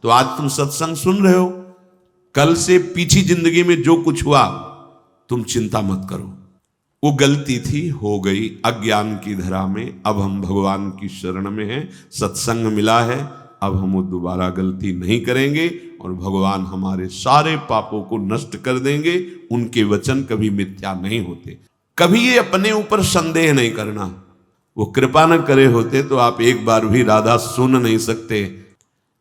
तो आज तुम सत्संग सुन रहे हो, कल से पीछे जिंदगी में जो कुछ हुआ तुम चिंता मत करो। वो गलती थी, हो गई अज्ञान की धरा में, अब हम भगवान की शरण में हैं, सत्संग मिला है, अब हम वो दोबारा गलती नहीं करेंगे और भगवान हमारे सारे पापों को नष्ट कर देंगे। उनके वचन कभी मिथ्या नहीं होते। कभी ये अपने ऊपर संदेह नहीं करना, वो कृपा न करे होते तो आप एक बार भी राधा सुन नहीं सकते।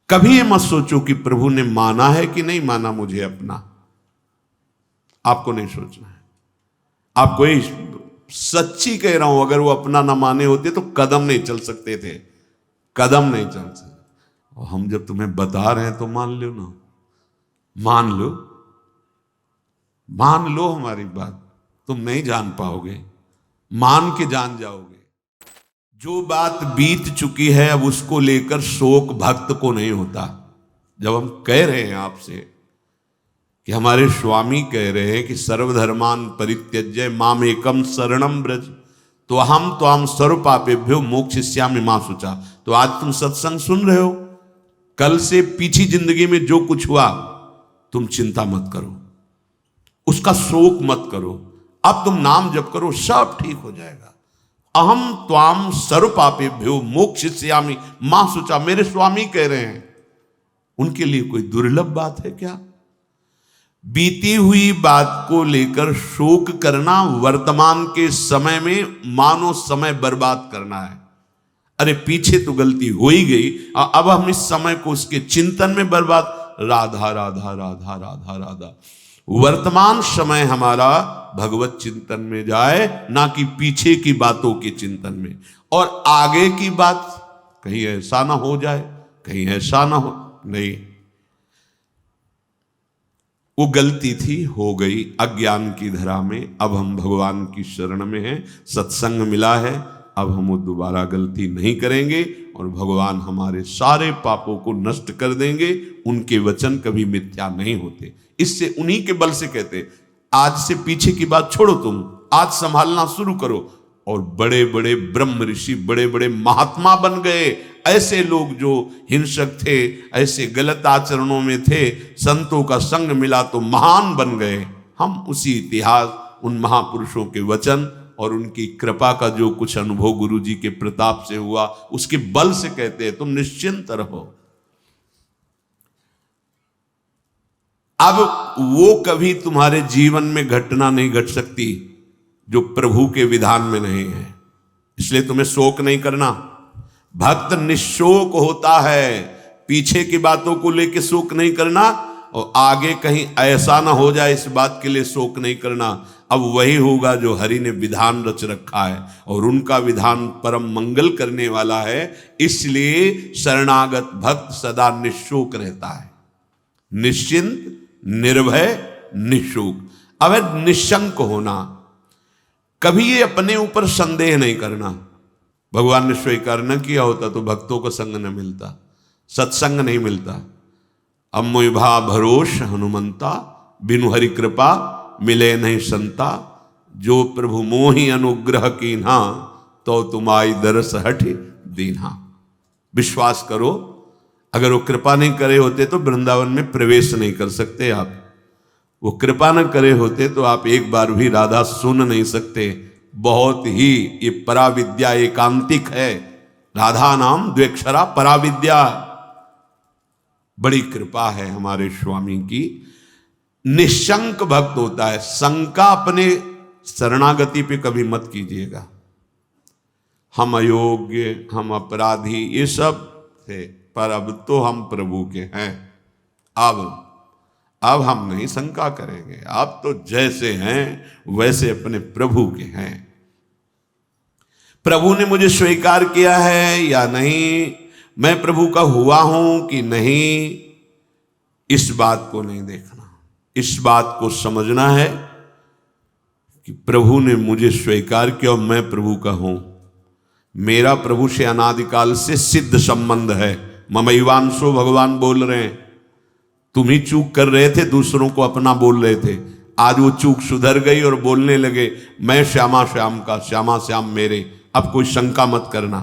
कभी ये मत सोचो कि प्रभु ने माना है कि नहीं माना मुझे अपना, आपको नहीं सोचना है। आपको ही सच्ची कह रहा हूं, अगर वो अपना ना माने होते तो कदम नहीं चल सकते थे, कदम नहीं चल सकते। और हम जब तुम्हें बता रहे हैं तो मान लो ना, मान लो, मान लो हमारी बात। तुम नहीं जान पाओगे, मान के जान जाओगे। जो बात बीत चुकी है अब उसको लेकर शोक भक्त को नहीं होता। जब हम कह रहे हैं आपसे कि हमारे स्वामी कह रहे हैं कि सर्वधर्मान परित्यज्य माम एकम शरणम ब्रज, तो हम त्वाम सर्व पापेभ्यो मोक्षयिष्यामि मा शुचा। तो आज तुम सत्संग सुन रहे हो, कल से पीछे जिंदगी में जो कुछ हुआ तुम चिंता मत करो, उसका शोक मत करो। अब तुम नाम जप करो, सब ठीक हो जाएगा। अहम त्वाम सर्व पापेभ्यो मोक्षयिष्यामि मा शुचा, मेरे स्वामी कह रहे हैं। उनके लिए कोई दुर्लभ बात है क्या? बीती हुई बात को लेकर शोक करना वर्तमान के समय में मानो समय बर्बाद करना है। अरे पीछे तो गलती हो ही गई, अब हम इस समय को उसके चिंतन में बर्बाद, राधा राधा राधा राधा राधा। वर्तमान समय हमारा भगवत चिंतन में जाए, ना कि पीछे की बातों के चिंतन में। और आगे की बात कहीं ऐसा ना हो जाए, कहीं ऐसा ना हो, नहीं, वो गलती थी, हो गई अज्ञान की धरा में, अब हम भगवान की शरण में हैं, सत्संग मिला है, अब हम वो दोबारा गलती नहीं करेंगे और भगवान हमारे सारे पापों को नष्ट कर देंगे। उनके वचन कभी मिथ्या नहीं होते। इससे उन्हीं के बल से कहते, आज से पीछे की बात छोड़ो, तुम आज संभालना शुरू करो। और बड़े बड़े ब्रह्म ऋषि, बड़े बड़े महात्मा बन गए। ऐसे लोग जो हिंसक थे, ऐसे गलत आचरणों में थे, संतों का संग मिला तो महान बन गए। हम उसी इतिहास, उन महापुरुषों के वचन और उनकी कृपा का जो कुछ अनुभव गुरु जी के प्रताप से हुआ, उसके बल से कहते हैं तुम निश्चिंत रहो। अब वो कभी तुम्हारे जीवन में घटना नहीं घट सकती जो प्रभु के विधान में नहीं है, इसलिए तुम्हें शोक नहीं करना। भक्त निशोक होता है, पीछे की बातों को लेकर शोक नहीं करना और आगे कहीं ऐसा ना हो जाए इस बात के लिए शोक नहीं करना। अब वही होगा जो हरि ने विधान रच रखा है और उनका विधान परम मंगल करने वाला है। इसलिए शरणागत भक्त सदा निशोक रहता है, निश्चिंत, निर्भय, निशोक। अब निशंक होना, कभी ये अपने ऊपर संदेह नहीं करना। भगवान ने स्वीकार न किया होता तो भक्तों को संग न मिलता, सत्संग नहीं मिलता। अम्मोभा भरोस हनुमंता, बिनु हरि कृपा मिले नहीं संता। जो प्रभु मोहि अनुग्रह कीन्हा, तो तुम्हारी दरस हठ दीन्हा। विश्वास करो, अगर वो कृपा नहीं करे होते तो वृंदावन में प्रवेश नहीं कर सकते आप। वो कृपा न करे होते तो आप एक बार भी राधा सुन नहीं सकते। बहुत ही ये पराविद्या एकांतिक है, राधा नाम द्वेक्षरा पराविद्या। बड़ी कृपा है हमारे स्वामी की। निशंक भक्त होता है, शंका अपने शरणागति पे कभी मत कीजिएगा। हम अयोग्य, हम अपराधी, ये सब थे, पर अब तो हम प्रभु के हैं। अब हम नहीं शंका करेंगे, आप तो जैसे हैं वैसे अपने प्रभु के हैं। प्रभु ने मुझे स्वीकार किया है या नहीं, मैं प्रभु का हुआ हूं कि नहीं, इस बात को नहीं देखना। इस बात को समझना है कि प्रभु ने मुझे स्वीकार किया और मैं प्रभु का हूं। मेरा प्रभु से अनादिकाल से सिद्ध संबंध है। ममैवांशो भगवान बोल रहे हैं। तुम ही चूक कर रहे थे, दूसरों को अपना बोल रहे थे। आज वो चूक सुधर गई और बोलने लगे मैं श्यामा श्याम का, श्यामा श्याम मेरे। अब कोई शंका मत करना।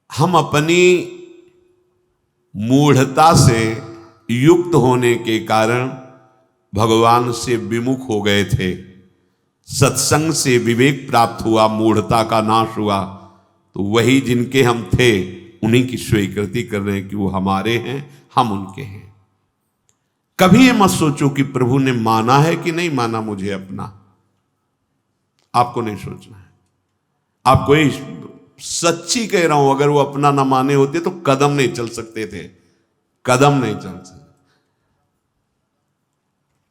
हम अपनी मूढ़ता से युक्त होने के कारण भगवान से विमुख हो गए थे। सत्संग से विवेक प्राप्त हुआ, मूढ़ता का नाश हुआ, तो वही जिनके हम थे उन्हीं की स्वीकृति कर रहे हैं कि वो हमारे हैं, हम उनके हैं। कभी ये मत सोचो कि प्रभु ने माना है कि नहीं माना मुझे अपना, आपको नहीं सोचना है। आपको ये सच्ची कह रहा हूं, अगर वो अपना ना माने होते तो कदम नहीं चल सकते थे, कदम नहीं चल सकते।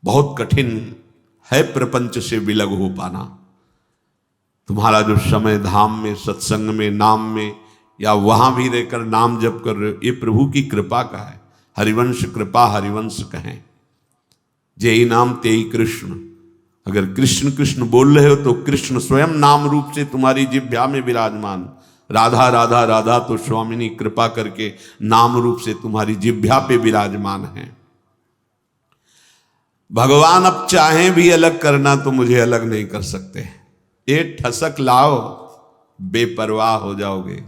बहुत कठिन है प्रपंच से विलग हो पाना। तुम्हारा जो समय धाम में, सत्संग में, नाम में, या वहां भी रहकर नाम जप कर रहे हो, ये प्रभु की कृपा का है। हरिवंश कृपा हरिवंश कहें, जेई नाम तेई कृष्ण। अगर कृष्ण कृष्ण बोल रहे हो तो कृष्ण स्वयं नाम रूप से तुम्हारी जिह्वा में विराजमान। राधा राधा राधा तो स्वामिनी कृपा करके नाम रूप से तुम्हारी जिह्वा पे विराजमान है। भगवान अब चाहें भी अलग करना तो मुझे अलग नहीं कर सकते। ये ठसक लाओ, बेपरवाह हो जाओगे।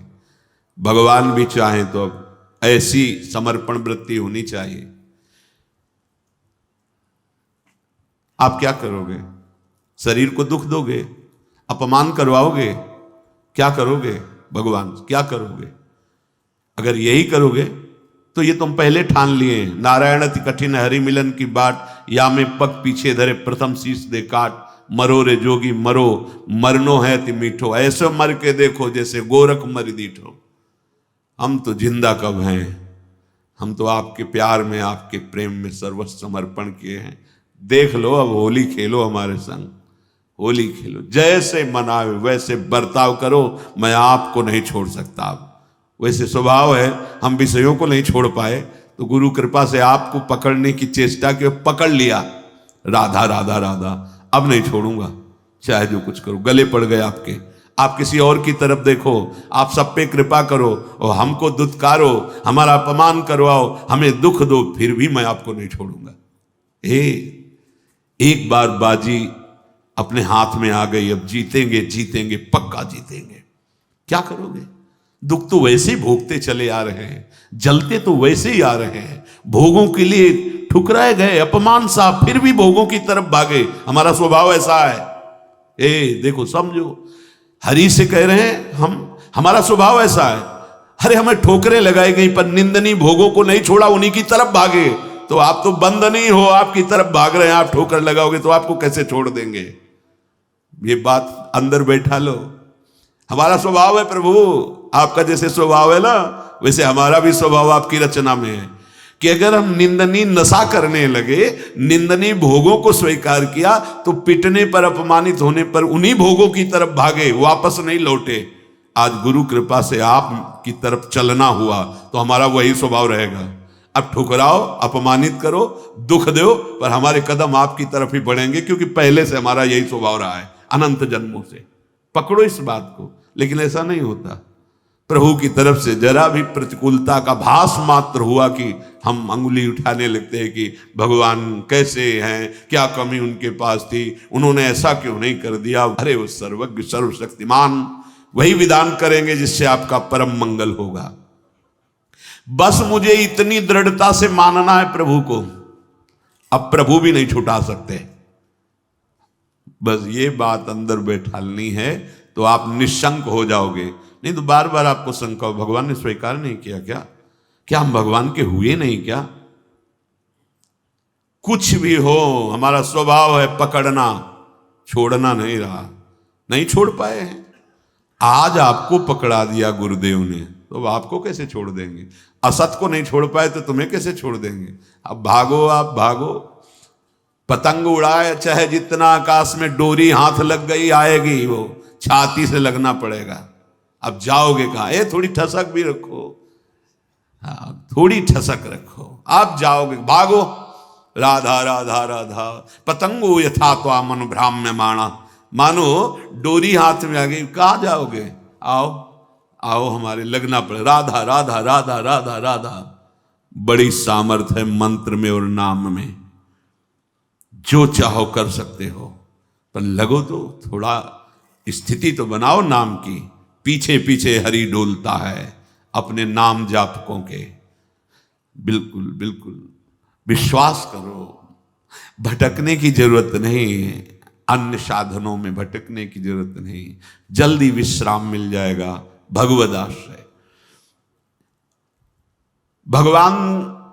भगवान भी चाहें तो अब ऐसी समर्पण वृत्ति होनी चाहिए। आप क्या करोगे? शरीर को दुख दोगे, अपमान करवाओगे, क्या करोगे? भगवान क्या करोगे? अगर यही करोगे तो ये तुम पहले ठान लिए, नारायण अति कठिन हरि मिलन की बाट, या में पग पीछे धरे प्रथम शीश दे काट, मरो रे जोगी मरो, मरनो है ति मीठो, ऐसे मर के देखो जैसे गोरख मर दीठो। हम तो जिंदा कब हैं, हम तो आपके प्यार में, आपके प्रेम में सर्वस्व समर्पण किए हैं। देख लो, अब होली खेलो हमारे संग, होली खेलो, जैसे मनाओ वैसे बर्ताव करो, मैं आपको नहीं छोड़ सकता। अब वैसे स्वभाव है, हम विषयों को नहीं छोड़ पाए, तो गुरु कृपा से आपको पकड़ने की चेष्टा की, पकड़ लिया, राधा राधा राधा, अब नहीं छोड़ूंगा, चाहे जो कुछ करो। गले पड़ गए आपके, आप किसी और की तरफ देखो, आप सब पे कृपा करो और हमको दुत्कारो, हमारा अपमान करवाओ, हमें दुख दो, फिर भी मैं आपको नहीं छोड़ूंगा। एक बार बाजी अपने हाथ में आ गई, अब जीतेंगे जीतेंगे, पक्का जीतेंगे। क्या करोगे? दुख तो वैसे ही भोगते चले आ रहे हैं, जलते तो वैसे ही आ रहे हैं, भोगों के लिए ठुकराए गए, अपमान सा, फिर भी भोगों की तरफ भागे। हमारा स्वभाव ऐसा है। देखो, समझो, हरि से कह रहे हैं हम, हमारा स्वभाव ऐसा है। अरे हमें ठोकरें लगाई गई पर निंदनीय भोगों को नहीं छोड़ा, उन्हीं की तरफ भागे। तो आप तो बंद नहीं हो, आपकी तरफ भाग रहे हैं, आप ठोकर लगाओगे तो आपको कैसे छोड़ देंगे? ये बात अंदर बैठा लो। हमारा स्वभाव है प्रभु, आपका जैसे स्वभाव है ना, वैसे हमारा भी स्वभाव आपकी रचना में है कि अगर हम निंदनीय नशा करने लगे, निंदनीय भोगों को स्वीकार किया, तो पिटने पर, अपमानित होने पर उन्हीं भोगों की तरफ भागे, वापस नहीं लौटे। आज गुरु कृपा से आप की तरफ चलना हुआ तो हमारा वही स्वभाव रहेगा। अब ठुकराओ, अपमानित करो, दुख दो, पर हमारे कदम आपकी तरफ ही बढ़ेंगे, क्योंकि पहले से हमारा यही स्वभाव रहा है, अनंत जन्मों से। पकड़ो इस बात को। लेकिन ऐसा नहीं होता। प्रभु की तरफ से जरा भी प्रतिकूलता का भास मात्र हुआ कि हम अंगुली उठाने लगते हैं कि भगवान कैसे हैं, क्या कमी उनके पास थी, उन्होंने ऐसा क्यों नहीं कर दिया। अरे वो सर्वज्ञ सर्वशक्तिमान वही विधान करेंगे जिससे आपका परम मंगल होगा। बस मुझे इतनी दृढ़ता से मानना है प्रभु को, अब प्रभु भी नहीं छुटा सकते। बस ये बात अंदर बैठालनी है तो आप निशंक हो जाओगे। नहीं तो बार बार आपको शंका हो, भगवान ने स्वीकार नहीं किया क्या? क्या हम भगवान के हुए नहीं क्या? कुछ भी हो, हमारा स्वभाव है पकड़ना, छोड़ना नहीं रहा, नहीं छोड़ पाए हैं। आज आपको पकड़ा दिया गुरुदेव ने, तो अब आपको कैसे छोड़ देंगे? असत को नहीं छोड़ पाए तो तुम्हें कैसे छोड़ देंगे? अब भागो, आप भागो, पतंग उड़ाए चाहे जितना आकाश में, डोरी हाथ लग गई आएगी, वो छाती से लगना पड़ेगा। अब जाओगे कहाँ? थोड़ी ठसक भी रखो, हाँ थोड़ी ठसक रखो, आप जाओगे, भागो। राधा राधा राधा पतंगो यथा त्वा मन भ्राम्य माणा, मानो डोरी हाथ में आ गई, कहाँ जाओगे? आओ आओ, हमारे लगना पड़े। राधा राधा राधा राधा राधा। बड़ी सामर्थ है मंत्र में और नाम में, जो चाहो कर सकते हो, पर लगो तो, थोड़ा स्थिति तो बनाओ नाम की। पीछे पीछे हरि डोलता है अपने नाम जापकों के। बिल्कुल बिल्कुल विश्वास करो, भटकने की जरूरत नहीं है, अन्य साधनों में भटकने की जरूरत नहीं, जल्दी विश्राम मिल जाएगा। भगवद आश्रय, भगवान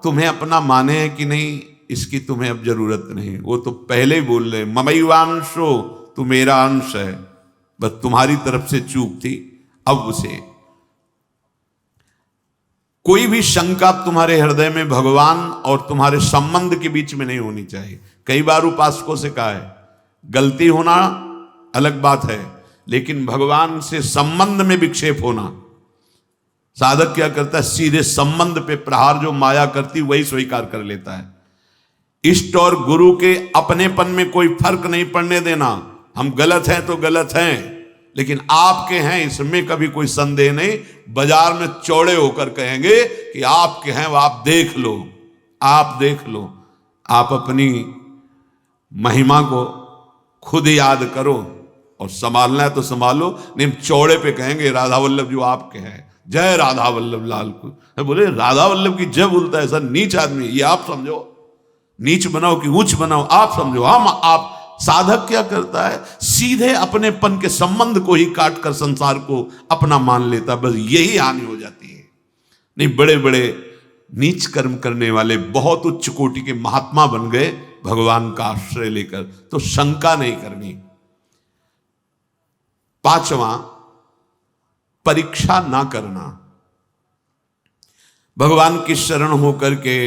तुम्हें अपना माने हैं कि नहीं इसकी तुम्हें अब जरूरत नहीं, वो तो पहले ही बोल रहे ममैवांशो, तू मेरा अंश है, बस तुम्हारी तरफ से चूक थी। अब उसे कोई भी शंका तुम्हारे हृदय में भगवान और तुम्हारे संबंध के बीच में नहीं होनी चाहिए। कई बार उपासकों से कहा है, गलती होना अलग बात है, लेकिन भगवान से संबंध में विक्षेप होना, साधक क्या करता है, सीधे संबंध पे प्रहार जो माया करती वही स्वीकार कर लेता है। इष्ट और गुरु के अपनेपन में कोई फर्क नहीं पड़ने देना। हम गलत हैं तो गलत हैं, लेकिन आपके हैं इसमें कभी कोई संदेह नहीं। बाजार में चौड़े होकर कहेंगे कि आपके हैं, वो आप देख लो, आप देख लो। आप अपनी महिमा को खुद याद करो और संभालना है तो संभालो, नहीं चौड़े पे कहेंगे राधा वल्लभ जो आपके हैं, जय राधा वल्लभ लाल को। बोले राधा वल्लभ की जय बोलता है ऐसा नीच आदमी, ये आप समझो, नीच बनाओ कि ऊंच बनाओ आप समझो। हम आप साधक क्या करता है, सीधे अपनेपन के संबंध को ही काट कर संसार को अपना मान लेता, बस यही हानि हो जाती है। नहीं, बड़े बड़े नीच कर्म करने वाले बहुत उच्च कोटि के महात्मा बन गए भगवान का आश्रय लेकर, तो शंका नहीं करनी। पांचवा, परीक्षा ना करना। भगवान की शरण होकर के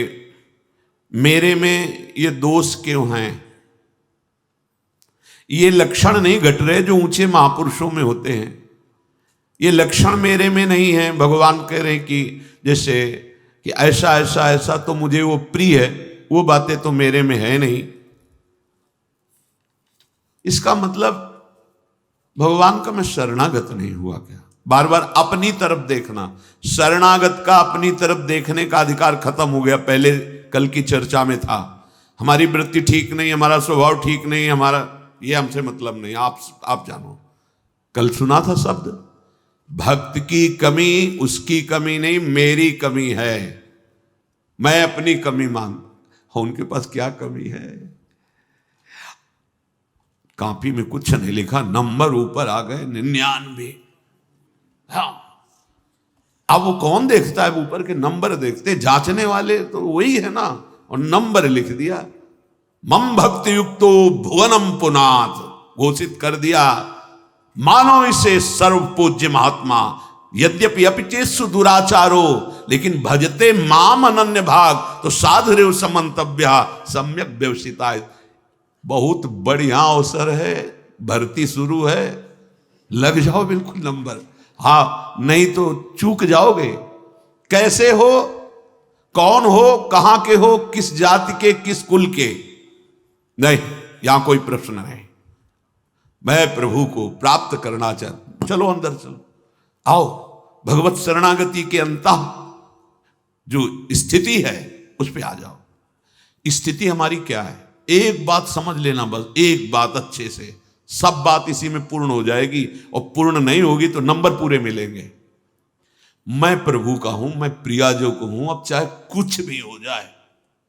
मेरे में ये दोष क्यों हैं, ये लक्षण नहीं घट रहे जो ऊंचे महापुरुषों में होते हैं, ये लक्षण मेरे में नहीं है। भगवान कह रहे हैं कि जैसे कि ऐसा ऐसा ऐसा तो मुझे वो प्रिय है, वो बातें तो मेरे में है नहीं। इसका मतलब भगवान का मैं शरणागत नहीं हुआ क्या? बार बार अपनी तरफ देखना, शरणागत का अपनी तरफ देखने का अधिकार खत्म हो गया। पहले कल की चर्चा में था, हमारी वृत्ति ठीक नहीं, हमारा स्वभाव ठीक नहीं, हमारा ये हमसे मतलब नहीं, आप जानो। कल सुना था शब्द, भक्त की कमी उसकी कमी नहीं, मेरी कमी है, मैं अपनी कमी मान। उनके पास क्या कमी है? कॉपी में कुछ नहीं लिखा, नंबर ऊपर आ गए 99। हाँ, अब वो कौन देखता है, ऊपर के नंबर देखते, जांचने वाले तो वही है ना, और नंबर लिख दिया। मम भक्ति युक्तो भुवनम पुनाथ, घोषित कर दिया, मानो इसे सर्व पूज्य महात्मा, यद्यपि अपिचेसु दुराचारो, लेकिन भजते माम अनन्य भाग, तो साधुरेव समंतव्य सम्यक व्यवसिता। बहुत बढ़िया अवसर है, भर्ती शुरू है, लग जाओ बिल्कुल नंबर। हाँ, नहीं तो चूक जाओगे। कैसे हो, कौन हो, कहां के हो, किस जाति के, किस कुल के, नहीं, यहां कोई प्रश्न नहीं। मैं प्रभु को प्राप्त करना चाहता हूं, चलो अंदर चलो, आओ भगवत शरणागति के अंतः जो स्थिति है उस पे आ जाओ। स्थिति हमारी क्या है, एक बात समझ लेना, बस एक बात अच्छे से, सब बात इसी में पूर्ण हो जाएगी, और पूर्ण नहीं होगी तो नंबर पूरे मिलेंगे। मैं प्रभु का हूं, मैं प्रियाजो को हूं, अब चाहे कुछ भी हो जाए,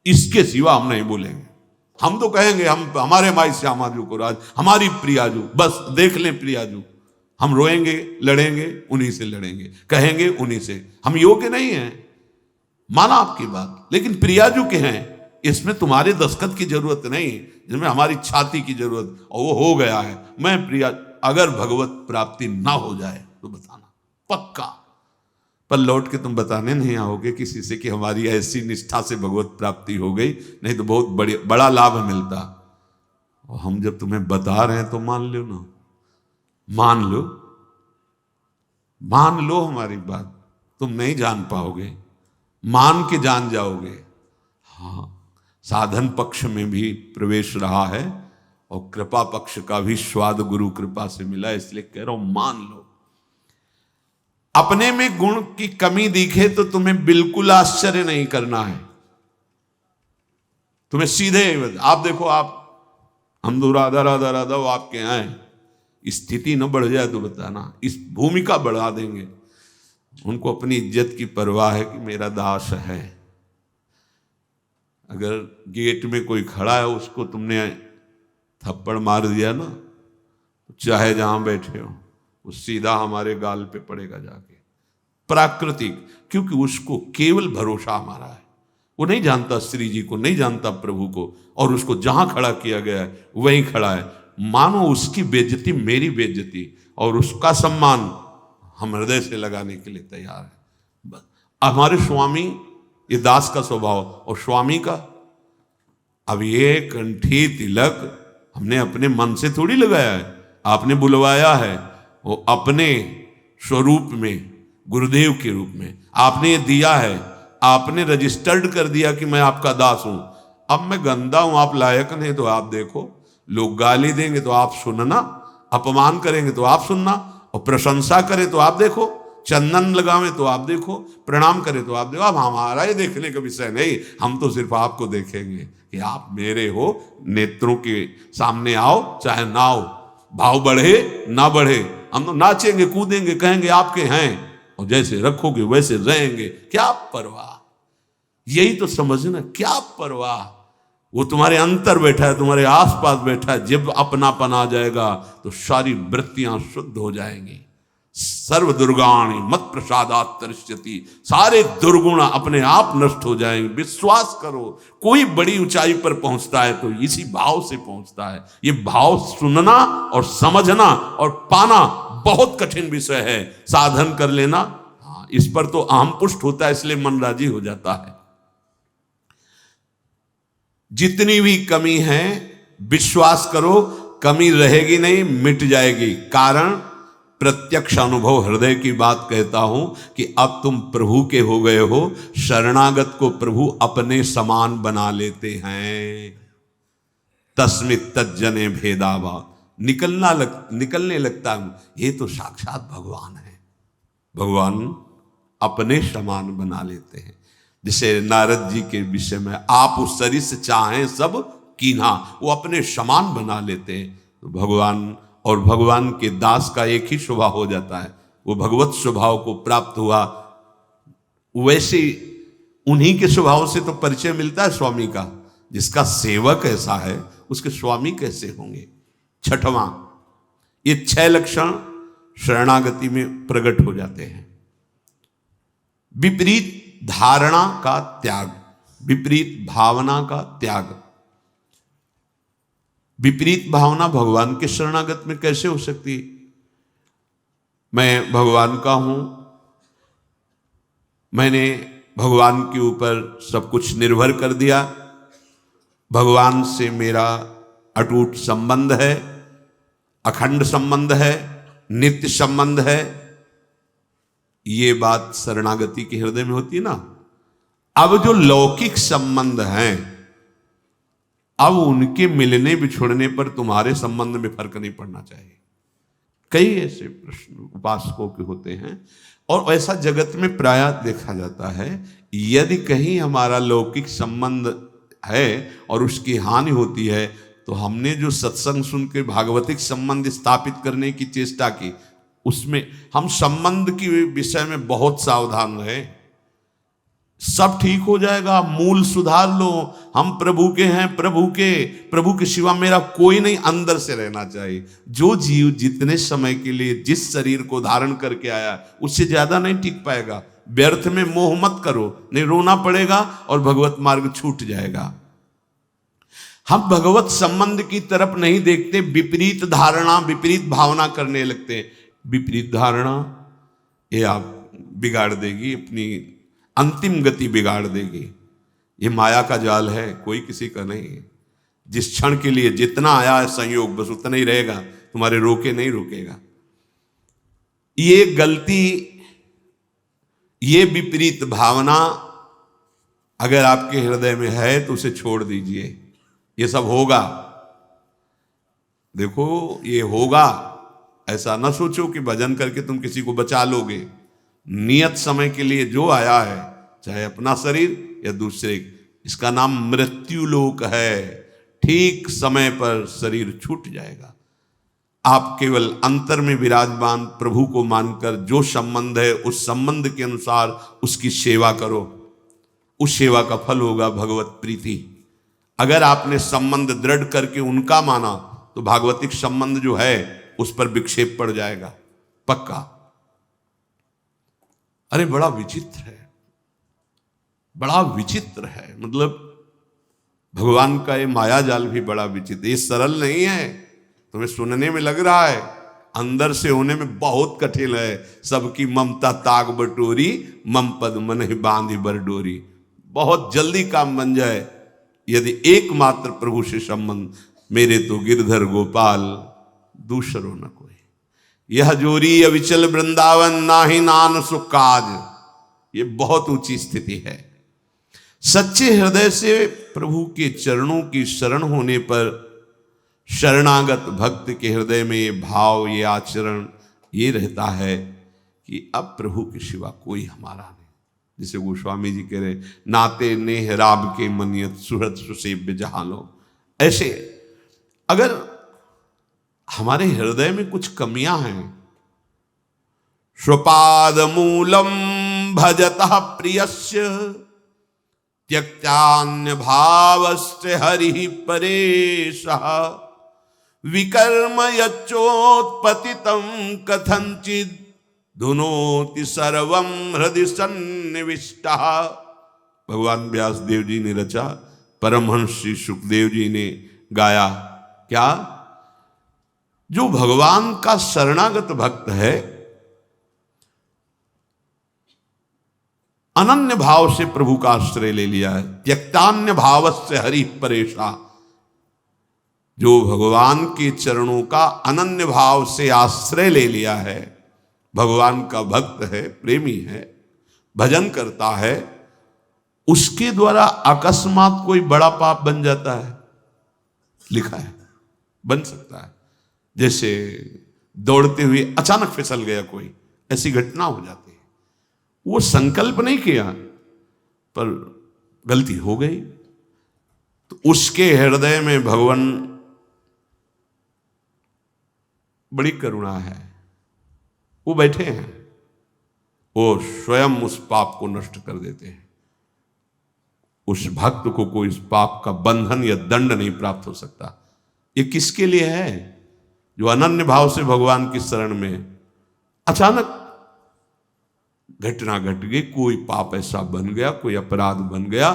इसके सिवा हम नहीं बोलेंगे। हम तो कहेंगे हम हमारे माई श्यामाजू को राज, हमारी प्रियाजू, बस देख लें प्रियाजू, हम रोएंगे लड़ेंगे उन्हीं से लड़ेंगे, कहेंगे उन्हीं से। हम योग्य नहीं हैं, माना आपकी बात, लेकिन प्रियाजू के हैं, इसमें तुम्हारे दस्तखत की जरूरत नहीं, जिसमें हमारी छाती की जरूरत, और वो हो गया है। मैं प्रिया, अगर भगवत प्राप्ति ना हो जाए तो बताना पक्का, पर लौट के तुम बताने नहीं आओगे किसी से कि हमारी ऐसी निष्ठा से भगवत प्राप्ति हो गई, नहीं तो बहुत बड़ा लाभ मिलता। और हम जब तुम्हें बता रहे हैं तो मान लो ना, मान लो, मान लो हमारी बात। तुम नहीं जान पाओगे, मान के जान जाओगे। हाँ, साधन पक्ष में भी प्रवेश रहा है और कृपा पक्ष का भी स्वाद गुरु कृपा से मिला, इसलिए कह रहा हूं मान लो। अपने में गुण की कमी दिखे तो तुम्हें बिल्कुल आश्चर्य नहीं करना है, तुम्हें सीधे आप देखो, आप हम तो राधा राधा राधा, वो आपके यहां है, स्थिति न बढ़ जाए तो बताना, इस भूमिका बढ़ा देंगे। उनको अपनी इज्जत की परवाह है कि मेरा दास है, अगर गेट में कोई खड़ा है उसको तुमने थप्पड़ मार दिया ना, चाहे जहां बैठे हो, वो सीधा हमारे गाल पे पड़ेगा जाके। प्राकृतिक, क्योंकि उसको केवल भरोसा हमारा है। वो नहीं जानता श्री जी को, नहीं जानता प्रभु को, और उसको जहां खड़ा किया गया है वहीं खड़ा है। मानो उसकी बेइज्जती मेरी बेइज्जती, और उसका सम्मान हम हृदय से लगाने के लिए तैयार है। हमारे स्वामी, ये दास का स्वभाव, और स्वामी का, अब ये कंठी तिलक हमने अपने मन से थोड़ी लगाया है, आपने बुलवाया है। वो अपने स्वरूप में, गुरुदेव के रूप में आपने ये दिया है, आपने रजिस्टर्ड कर दिया कि मैं आपका दास हूं। अब मैं गंदा हूं, आप लायक नहीं, तो आप देखो। लोग गाली देंगे तो आप सुनना, अपमान करेंगे तो आप सुनना, और प्रशंसा करें तो आप देखो, चंदन लगावे तो आप देखो, प्रणाम करें तो आप देखो। अब हमारा ये देखने का विषय नहीं, हम तो सिर्फ आपको देखेंगे कि आप मेरे हो। नेत्रों के सामने आओ चाहे ना आओ, भाव बढ़े ना बढ़े, हम तो नाचेंगे कूदेंगे, कहेंगे आपके हैं, और जैसे रखोगे वैसे रहेंगे। क्या परवाह, यही तो समझना, क्या परवाह। वो तुम्हारे अंतर बैठा है, तुम्हारे आसपास बैठा है। जब अपनापन आ जाएगा तो सारी वृत्तियां शुद्ध हो जाएंगी। सर्व दुर्गाणी मत प्रसादात तरिष्यति, सारे दुर्गुण अपने आप नष्ट हो जाएंगे। विश्वास करो, कोई बड़ी ऊंचाई पर पहुंचता है तो इसी भाव से पहुंचता है। ये भाव सुनना और समझना और पाना बहुत कठिन विषय है। साधन कर लेना, हाँ, इस पर तो अहम पुष्ट होता है, इसलिए मन राजी हो जाता है। जितनी भी कमी है, विश्वास करो, कमी रहेगी नहीं, मिट जाएगी। कारण प्रत्यक्ष अनुभव, हृदय की बात कहता हूं कि अब तुम प्रभु के हो गए हो। शरणागत को प्रभु अपने समान बना लेते हैं। तस्मित तज्जने भेदावा, निकलने लगता हूं, ये तो साक्षात भगवान है। भगवान अपने समान बना लेते हैं। जैसे नारद जी के विषय में, आप उस शरीर से चाहें सब कीन्हा, वो अपने समान बना लेते हैं। तो भगवान और भगवान के दास का एक ही स्वभाव हो जाता है, वो भगवत स्वभाव को प्राप्त हुआ। वैसे उन्हीं के स्वभाव से तो परिचय मिलता है स्वामी का। जिसका सेवक ऐसा है उसके स्वामी कैसे होंगे। छठवां, ये 6 लक्षण शरणागति में प्रकट हो जाते हैं। विपरीत धारणा का त्याग, विपरीत भावना का त्याग। विपरीत भावना भगवान के शरणागत में कैसे हो सकती है। मैं भगवान का हूं, मैंने भगवान के ऊपर सब कुछ निर्भर कर दिया, भगवान से मेरा अटूट संबंध है, अखंड संबंध है, नित्य संबंध है। ये बात शरणागति के हृदय में होती है ना। अब जो लौकिक संबंध हैं, अब उनके मिलने बिछुड़ने पर तुम्हारे संबंध में फर्क नहीं पड़ना चाहिए। कई ऐसे प्रश्न उपासकों के होते हैं, और ऐसा जगत में प्रायः देखा जाता है। यदि कहीं हमारा लौकिक संबंध है और उसकी हानि होती है, तो हमने जो सत्संग सुन के भागवतिक संबंध स्थापित करने की चेष्टा की, उसमें हम संबंध के विषय में बहुत सावधान रहे। सब ठीक हो जाएगा, मूल सुधार लो। हम प्रभु के हैं, प्रभु के सिवा मेरा कोई नहीं, अंदर से रहना चाहिए। जो जीव जितने समय के लिए जिस शरीर को धारण करके आया, उससे ज्यादा नहीं टिक पाएगा। व्यर्थ में मोह मत करो, नहीं रोना पड़ेगा और भगवत मार्ग छूट जाएगा। हम भगवत संबंध की तरफ नहीं देखते, विपरीत धारणा, विपरीत भावना करने लगते हैं। विपरीत धारणा ये आप बिगाड़ देगी, अपनी अंतिम गति बिगाड़ देगी। ये माया का जाल है, कोई किसी का नहीं है। जिस क्षण के लिए जितना आया है संयोग, बस उतना ही रहेगा, तुम्हारे रोके नहीं रुकेगा। ये गलती, ये विपरीत भावना अगर आपके हृदय में है तो उसे छोड़ दीजिए। ये सब होगा, देखो ये होगा। ऐसा ना सोचो कि भजन करके तुम किसी को बचा लोगे। नियत समय के लिए जो आया है, चाहे अपना शरीर या दूसरे, इसका नाम मृत्यु लोक है। ठीक समय पर शरीर छूट जाएगा। आप केवल अंतर में विराजमान प्रभु को मानकर जो संबंध है उस संबंध के अनुसार उसकी सेवा करो, उस सेवा का फल होगा भगवत प्रीति। अगर आपने संबंध दृढ़ करके उनका माना तो भागवतिक संबंध जो है उस पर विक्षेप पड़ जाएगा पक्का। अरे बड़ा विचित्र है, बड़ा विचित्र है। मतलब भगवान का ये माया जाल भी बड़ा विचित्र, ये सरल नहीं है। तुम्हें सुनने में लग रहा है, अंदर से होने में बहुत कठिन है। सबकी ममता ताग बटोरी, मम पद मन ही बांधी बरडोरी। बहुत जल्दी काम बन जाए यदि एकमात्र प्रभु से संबंध। मेरे तो गिरधर गोपाल दूसरो न कोई, यह जोरी अविचल वृंदावन, नाही नान सुख काज। ये बहुत ऊंची स्थिति है। सच्चे हृदय से प्रभु के चरणों की शरण होने पर शरणागत भक्त के हृदय में ये भाव, ये आचरण ये रहता है कि अब प्रभु के सिवा कोई हमारा नहीं। जिसे गोस्वामी जी कह रहे, नाते नेह राम के मनियत सुहृद सुसेव्य जहां लो। ऐसे अगर हमारे हृदय में कुछ कमियां हैं, स्वपाद मूलम भजतः प्रियस्य त्यक्त्यान्य भावस्य हरि परेशः, विकर्म यच्चोत्पतितं कथंचित् धुनोति सर्वं हृदि सन्निविष्टः। भगवान व्यास देव जी ने रचा, परमहंस श्री सुखदेव जी ने गाया। क्या? जो भगवान का शरणागत भक्त है, अनन्य भाव से प्रभु का आश्रय ले लिया है, त्यक्तान्य भावस्य हरि परेशा। जो भगवान के चरणों का अनन्य भाव से आश्रय ले लिया है, भगवान का भक्त है, प्रेमी है, भजन करता है, उसके द्वारा अकस्मात कोई बड़ा पाप बन जाता है। लिखा है बन सकता है। जैसे दौड़ते हुए अचानक फिसल गया कोई, ऐसी घटना हो जाती है। वो संकल्प नहीं किया पर गलती हो गई, तो उसके हृदय में भगवान बड़ी करुणा है। वो बैठे हैं, वो स्वयं उस पाप को नष्ट कर देते हैं। उस भक्त को कोई इस पाप का बंधन या दंड नहीं प्राप्त हो सकता। ये किसके लिए है? जो अनन्य भाव से भगवान की शरण में अचानक घटना घट गई, कोई पाप ऐसा बन गया, कोई अपराध बन गया।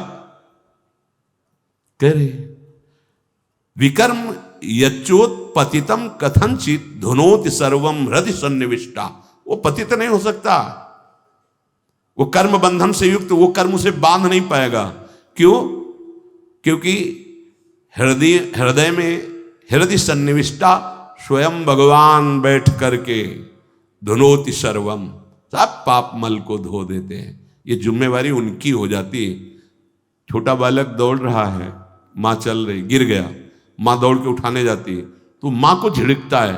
कह रहे विकर्म यच्चोत्पतितम कथंचित धुनोति सर्वम हृदि सन्निविष्टा। वो पतित नहीं हो सकता, वो कर्म बंधन से युक्त, वो कर्म उसे बांध नहीं पाएगा। क्यों? क्योंकि हृदय में हृदय सन्निविष्टा स्वयं भगवान बैठ करके धुनोति सर्वम, सब पाप मल को धो देते हैं। ये जिम्मेवारी उनकी हो जाती है। छोटा बालक दौड़ रहा है, माँ चल रही, गिर गया, माँ दौड़ के उठाने जाती है, तो माँ को झिड़कता है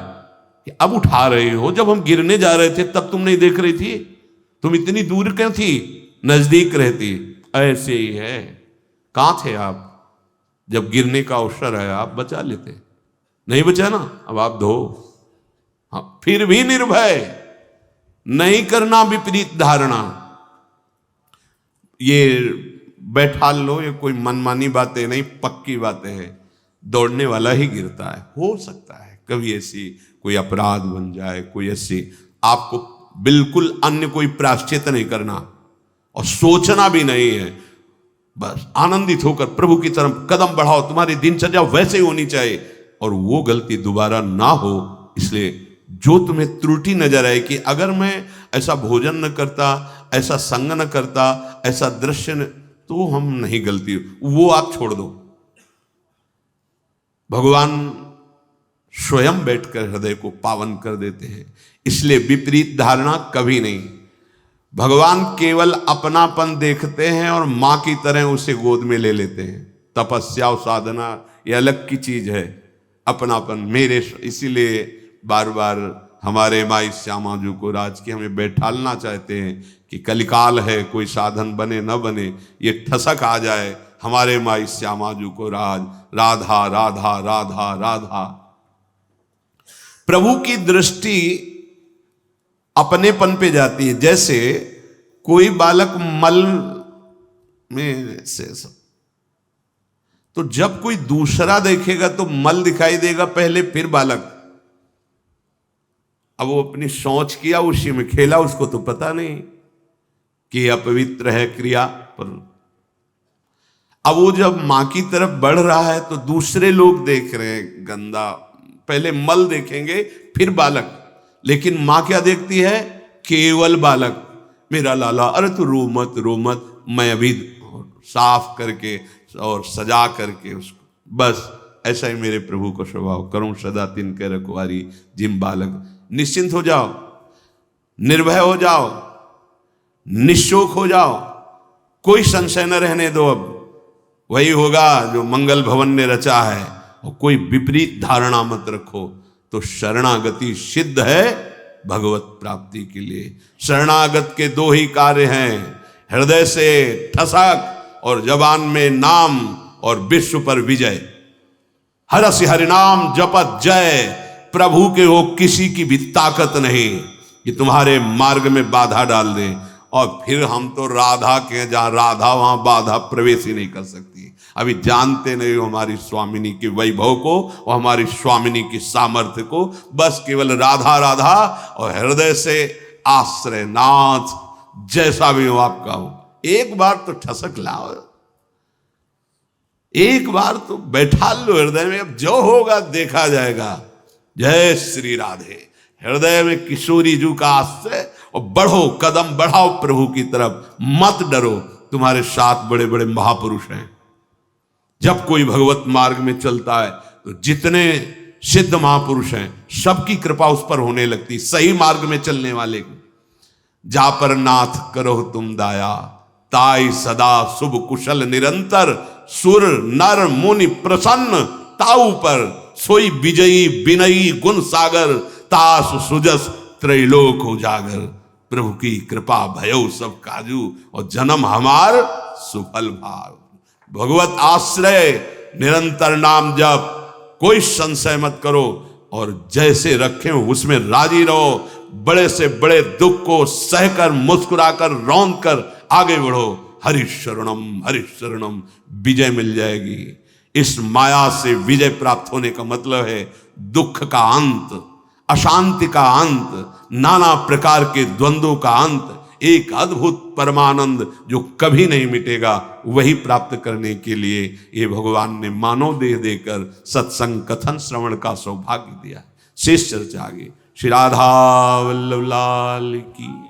कि अब उठा रहे हो, जब हम गिरने जा रहे थे तब तुम नहीं देख रही थी, तुम इतनी दूर क्यों थी, नजदीक रहती। ऐसे ही है, कहां थे आप जब गिरने का अवसर है, आप बचा लेते, नहीं बचा ना, अब आप धो। हाँ, फिर भी निर्भय, नहीं करना विपरीत धारणा। ये बैठा लो, ये कोई मनमानी बातें नहीं, पक्की बातें हैं। दौड़ने वाला ही गिरता है। हो सकता है कभी ऐसी कोई अपराध बन जाए, कोई ऐसी, आपको बिल्कुल अन्य कोई प्रायश्चित नहीं करना और सोचना भी नहीं है। बस आनंदित होकर प्रभु की तरफ कदम बढ़ाओ। तुम्हारी दिनचर्या वैसे ही होनी चाहिए और वो गलती दोबारा ना हो। इसलिए जो तुम्हें त्रुटि नजर आए कि अगर मैं ऐसा भोजन न करता, ऐसा संग न करता, ऐसा दृश्य न, तो हम नहीं गलती, वो आप छोड़ दो। भगवान स्वयं बैठकर हृदय को पावन कर देते हैं। इसलिए विपरीत धारणा कभी नहीं। भगवान केवल अपनापन देखते हैं और मां की तरह उसे गोद में ले लेते हैं। तपस्या और साधना ये अलग की चीज है, अपनापन मेरे। इसीलिए बार बार हमारे माई श्यामा जी को राज की हमें बैठालना चाहते हैं कि कलिकाल है, कोई साधन बने न बने, ये ठसक आ जाए हमारे माई श्यामा जी को राज, राधा राधा राधा राधा। प्रभु की दृष्टि अपनेपन पे जाती है। जैसे कोई बालक मल मेरे से सब। तो जब कोई दूसरा देखेगा तो मल दिखाई देगा पहले, फिर बालक। अब वो अपनी सोच किया, उसी में खेला, उसको तो पता नहीं कि अपवित्र है क्रिया पर। अब वो जब मां की तरफ बढ़ रहा है तो दूसरे लोग देख रहे हैं गंदा, पहले मल देखेंगे फिर बालक, लेकिन मां क्या देखती है? केवल बालक। मेरा लाला, अरे तू रो मत रो मत, मैं अभी साफ करके और सजा करके उसको, बस ऐसा ही मेरे प्रभु को स्वभाव, करूं सदा तिनके रखवारी जिम बालक। निश्चिंत हो जाओ, निर्भय हो जाओ, निशोक हो जाओ, कोई संशय न रहने दो। अब वही होगा जो मंगल भवन ने रचा है, और कोई विपरीत धारणा मत रखो। तो शरणागति सिद्ध है भगवत प्राप्ति के लिए। शरणागत के दो ही कार्य हैं, हृदय से ठसक और जबान में नाम और विश्व पर विजय। हरसि हरिनाम जपत जय, प्रभु के हो किसी की भी ताकत नहीं कि तुम्हारे मार्ग में बाधा डाल दे। और फिर हम तो राधा के, जहां राधा वहां बाधा प्रवेश ही नहीं कर सकती। अभी जानते नहीं हो हमारी स्वामिनी के वैभव को और हमारी स्वामिनी की सामर्थ्य को। बस केवल राधा राधा और हृदय से आश्रय नाथ, जैसा भी हो आपका हो, एक बार तो ठसक लाओ, एक बार तो बैठा लो हृदय में। अब जो होगा देखा जाएगा। जय श्री राधे। हृदय में किशोरी जू का आश्रय, और बढ़ो, कदम बढ़ाओ प्रभु की तरफ, मत डरो। तुम्हारे साथ बड़े बड़े महापुरुष हैं। जब कोई भगवत मार्ग में चलता है तो जितने सिद्ध महापुरुष हैं सबकी कृपा उस पर होने लगती, सही मार्ग में चलने वाले की। जा पर नाथ करो तुम दाया, ताई सदा शुभ कुशल निरंतर, सुर नर मुनि प्रसन्न ताऊ पर, सोई विजयी विनयी गुण सागर, तास सुजस त्रैलोक उजागर। प्रभु की कृपा भयो सब काजू, और जन्म हमार सुफल भाव। भगवत आश्रय, निरंतर नाम जप, कोई संशय मत करो, और जैसे रखे हो उसमें राजी रहो। बड़े से बड़े दुख को सहकर, मुस्कुराकर, रौंद कर आगे बढ़ो। हरि शरणम, विजय मिल जाएगी। इस माया से विजय प्राप्त होने का मतलब है दुख का अंत, अशांति का अंत, नाना प्रकार के द्वंद्वों का अंत, एक अद्भुत परमानंद जो कभी नहीं मिटेगा। वही प्राप्त करने के लिए ये भगवान ने मानव देह देकर सत्संग कथन श्रवण का सौभाग्य दिया। शेष चर्चा आगे। श्री राधा वल्लभ लाल की।